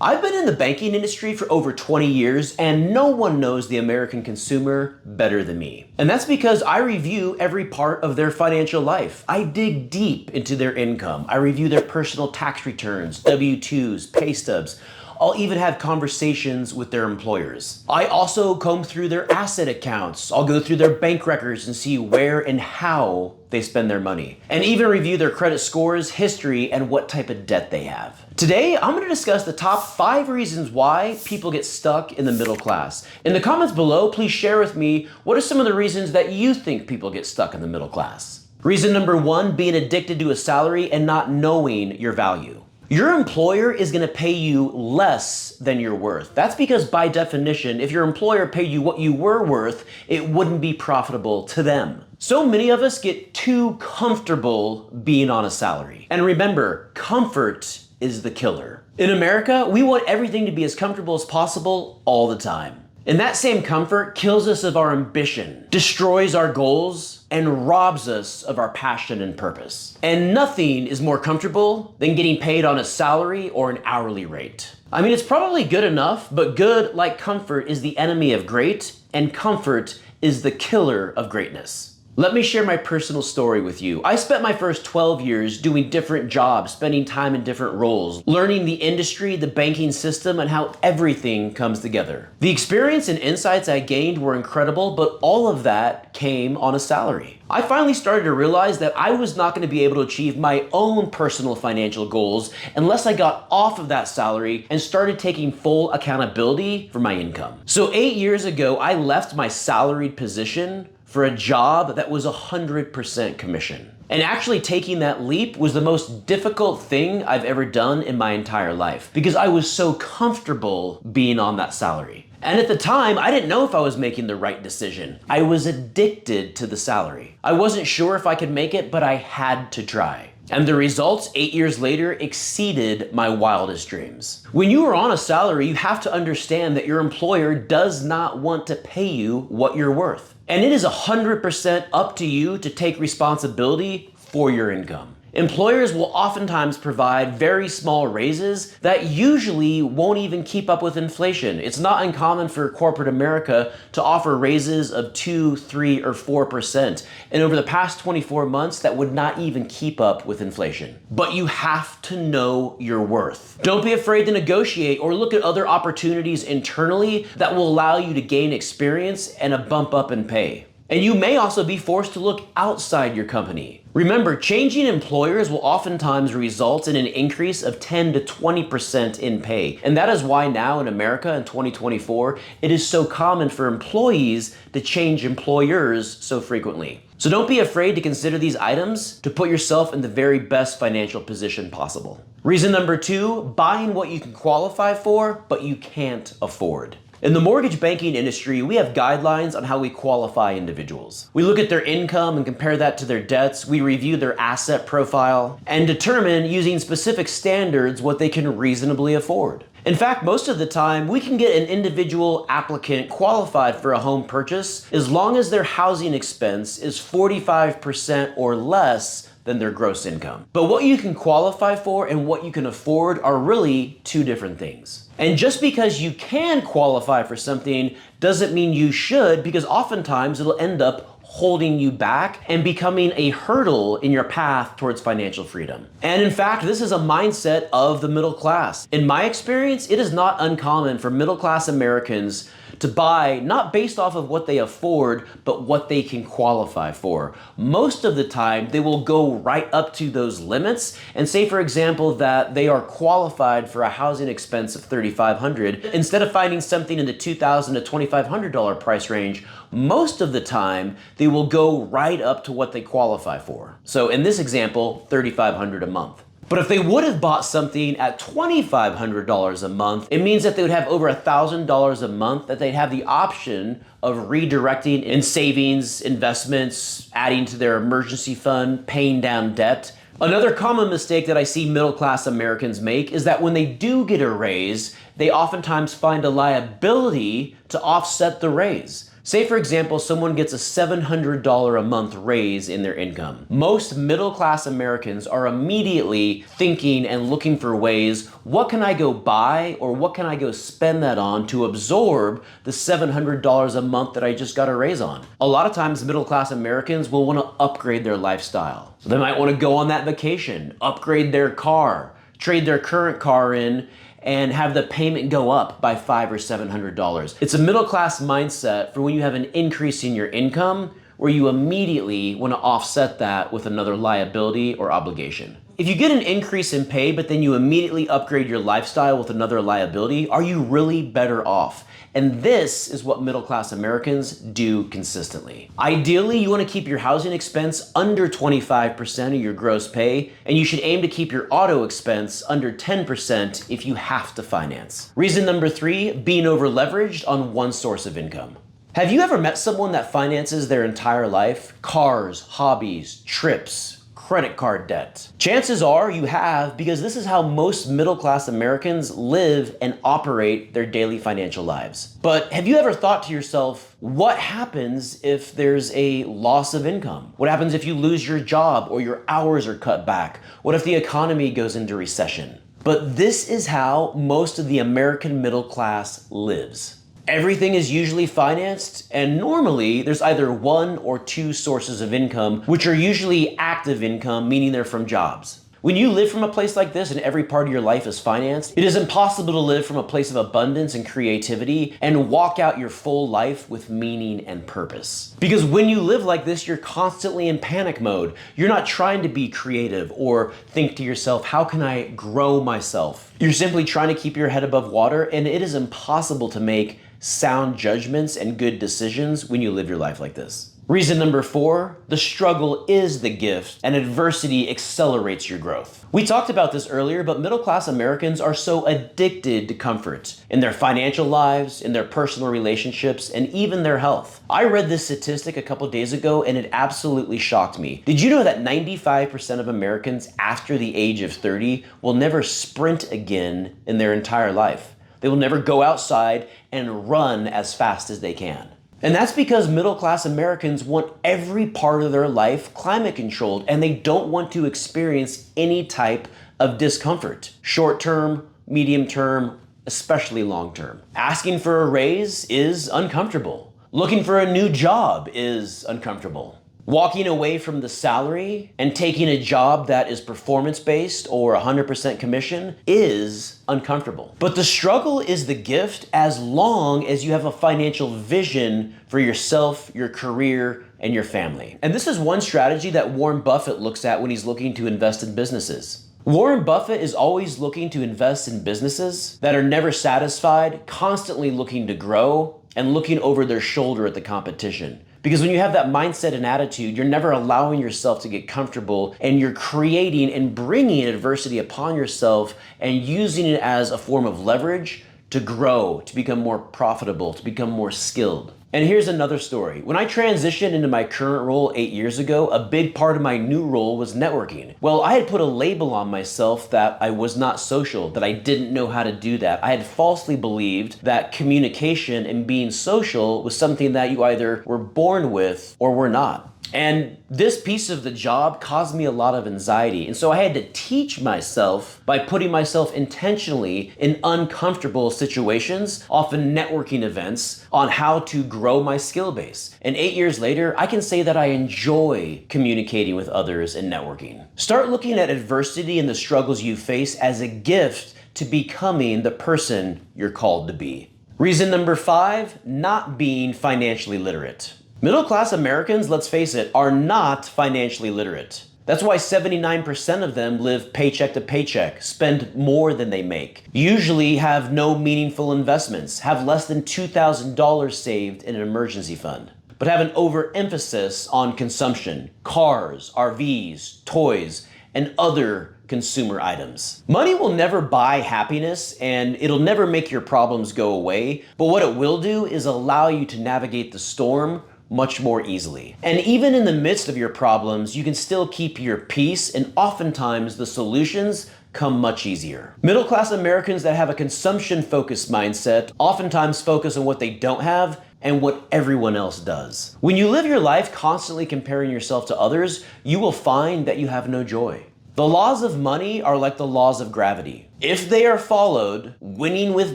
I've been in the banking industry for over 20 years, and no one knows the American consumer better than me. And that's because I review every part of their financial life. I dig deep into their income. I review their personal tax returns, W-2s, pay stubs. I'll even have conversations with their employers. I also comb through their asset accounts. I'll go through their bank records and see where and how they spend their money, and even review their credit scores, history, and what type of debt they have. Today, I'm going to discuss the top 5 reasons why people get stuck in the middle class. In the comments below, please share with me what are some of the reasons that you think people get stuck in the middle class. Reason number 1, being addicted to a salary and not knowing your value. Your employer is going to pay you less than you're worth. That's because by definition, if your employer paid you what you were worth, it wouldn't be profitable to them. So many of us get too comfortable being on a salary. And remember, comfort is the killer. In America, we want everything to be as comfortable as possible all the time. And that same comfort kills us of our ambition, destroys our goals, and robs us of our passion and purpose. And nothing is more comfortable than getting paid on a salary or an hourly rate. I mean, it's probably good enough, but good, like comfort, is the enemy of great, and comfort is the killer of greatness. Let me share my personal story with you. I spent my first 12 years doing different jobs, spending time in different roles, learning the industry, the banking system, and how everything comes together. The experience and insights I gained were incredible, but all of that came on a salary. I finally started to realize that I was not going to be able to achieve my own personal financial goals unless I got off of that salary and started taking full accountability for my income. So 8 years ago, I left my salaried position for a job that was 100% commission. And actually taking that leap was the most difficult thing I've ever done in my entire life because I was so comfortable being on that salary. And at the time, I didn't know if I was making the right decision. I was addicted to the salary. I wasn't sure if I could make it, but I had to try. And the results 8 years later exceeded my wildest dreams. When you are on a salary, you have to understand that your employer does not want to pay you what you're worth. And it is 100% up to you to take responsibility for your income. Employers will oftentimes provide very small raises that usually won't even keep up with inflation. It's not uncommon for corporate America to offer raises of 2, 3, or 4%. And over the past 24 months, that would not even keep up with inflation. But you have to know your worth. Don't be afraid to negotiate or look at other opportunities internally that will allow you to gain experience and a bump up in pay. And you may also be forced to look outside your company. Remember, changing employers will oftentimes result in an increase of 10 to 20% in pay. And that is why now in America in 2024, it is so common for employees to change employers so frequently. So don't be afraid to consider these items to put yourself in the very best financial position possible. Reason number 2, buying what you can qualify for, but you can't afford. In the mortgage banking industry, we have guidelines on how we qualify individuals. We look at their income and compare that to their debts. We review their asset profile and determine using specific standards what they can reasonably afford. In fact, most of the time, we can get an individual applicant qualified for a home purchase as long as their housing expense is 45% or less than their gross income. But what you can qualify for and what you can afford are really two different things. And just because you can qualify for something doesn't mean you should, because oftentimes it'll end up holding you back and becoming a hurdle in your path towards financial freedom. And in fact, this is a mindset of the middle class. In my experience, it is not uncommon for middle class Americans to buy not based off of what they afford, but what they can qualify for. Most of the time, they will go right up to those limits and say, for example, that they are qualified for a housing expense of $3,500. Instead of finding something in the $2,000 to $2,500 price range, most of the time, they will go right up to what they qualify for. So in this example, $3,500 a month. But if they would have bought something at $2,500 a month, it means that they would have over $1,000 a month that they'd have the option of redirecting in savings, investments, adding to their emergency fund, paying down debt. Another common mistake that I see middle-class Americans make is that when they do get a raise, they oftentimes find a liability to offset the raise. Say, for example, someone gets a $700 a month raise in their income. Most middle-class Americans are immediately thinking and looking for ways, what can I go buy or what can I go spend that on to absorb the $700 a month that I just got a raise on? A lot of times, middle-class Americans will want to upgrade their lifestyle. They might want to go on that vacation, upgrade their car, trade their current car in, and have the payment go up by $500 or $700. It's a middle class mindset for when you have an increase in your income where you immediately want to offset that with another liability or obligation. If you get an increase in pay, but then you immediately upgrade your lifestyle with another liability, are you really better off? And this is what middle-class Americans do consistently. Ideally, you want to keep your housing expense under 25% of your gross pay, and you should aim to keep your auto expense under 10% if you have to finance. Reason number 3, being over-leveraged on one source of income. Have you ever met someone that finances their entire life? Cars, hobbies, trips, credit card debt. Chances are you have, because this is how most middle-class Americans live and operate their daily financial lives. But have you ever thought to yourself, what happens if there's a loss of income? What happens if you lose your job or your hours are cut back? What if the economy goes into recession? But this is how most of the American middle class lives. Everything is usually financed, and normally there's either one or two sources of income, which are usually active income, meaning they're from jobs. When you live from a place like this and every part of your life is financed, it is impossible to live from a place of abundance and creativity and walk out your full life with meaning and purpose. Because when you live like this, you're constantly in panic mode. You're not trying to be creative or think to yourself, how can I grow myself? You're simply trying to keep your head above water, and it is impossible to make sound judgments and good decisions when you live your life like this. Reason number 4, the struggle is the gift and adversity accelerates your growth. We talked about this earlier, but middle-class Americans are so addicted to comfort in their financial lives, in their personal relationships, and even their health. I read this statistic a couple days ago and it absolutely shocked me. Did you know that 95% of Americans after the age of 30 will never sprint again in their entire life? They will never go outside and run as fast as they can. And that's because middle-class Americans want every part of their life climate controlled, and they don't want to experience any type of discomfort. Short-term, medium-term, especially long-term. Asking for a raise is uncomfortable. Looking for a new job is uncomfortable. Walking away from the salary and taking a job that is performance-based or 100% commission is uncomfortable. But the struggle is the gift as long as you have a financial vision for yourself, your career, and your family. And this is one strategy that Warren Buffett looks at when he's looking to invest in businesses. Warren Buffett is always looking to invest in businesses that are never satisfied, constantly looking to grow, and looking over their shoulder at the competition. Because when you have that mindset and attitude, you're never allowing yourself to get comfortable, and you're creating and bringing adversity upon yourself and using it as a form of leverage to grow, to become more profitable, to become more skilled. And here's another story. When I transitioned into my current role 8 years ago, a big part of my new role was networking. Well, I had put a label on myself that I was not social, that I didn't know how to do that. I had falsely believed that communication and being social was something that you either were born with or were not. And this piece of the job caused me a lot of anxiety. And so I had to teach myself by putting myself intentionally in uncomfortable situations, often networking events, on how to grow my skill base. And 8 years later, I can say that I enjoy communicating with others and networking. Start looking at adversity and the struggles you face as a gift to becoming the person you're called to be. Reason number 5, not being financially literate. Middle-class Americans, let's face it, are not financially literate. That's why 79% of them live paycheck to paycheck, spend more than they make, usually have no meaningful investments, have less than $2,000 saved in an emergency fund, but have an overemphasis on consumption, cars, RVs, toys, and other consumer items. Money will never buy happiness, and it'll never make your problems go away, but what it will do is allow you to navigate the storm much more easily. And even in the midst of your problems, you can still keep your peace, and oftentimes the solutions come much easier. Middle-class Americans that have a consumption-focused mindset oftentimes focus on what they don't have and what everyone else does. When you live your life constantly comparing yourself to others, you will find that you have no joy. The laws of money are like the laws of gravity. If they are followed, winning with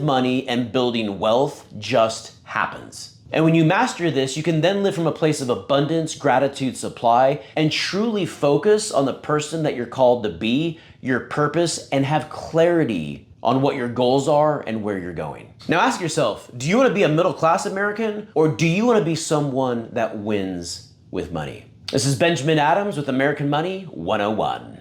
money and building wealth just happens. And when you master this, you can then live from a place of abundance, gratitude, supply, and truly focus on the person that you're called to be, your purpose, and have clarity on what your goals are and where you're going. Now ask yourself, do you want to be a middle-class American, or do you want to be someone that wins with money? This is Benjamin Adams with American Money 101.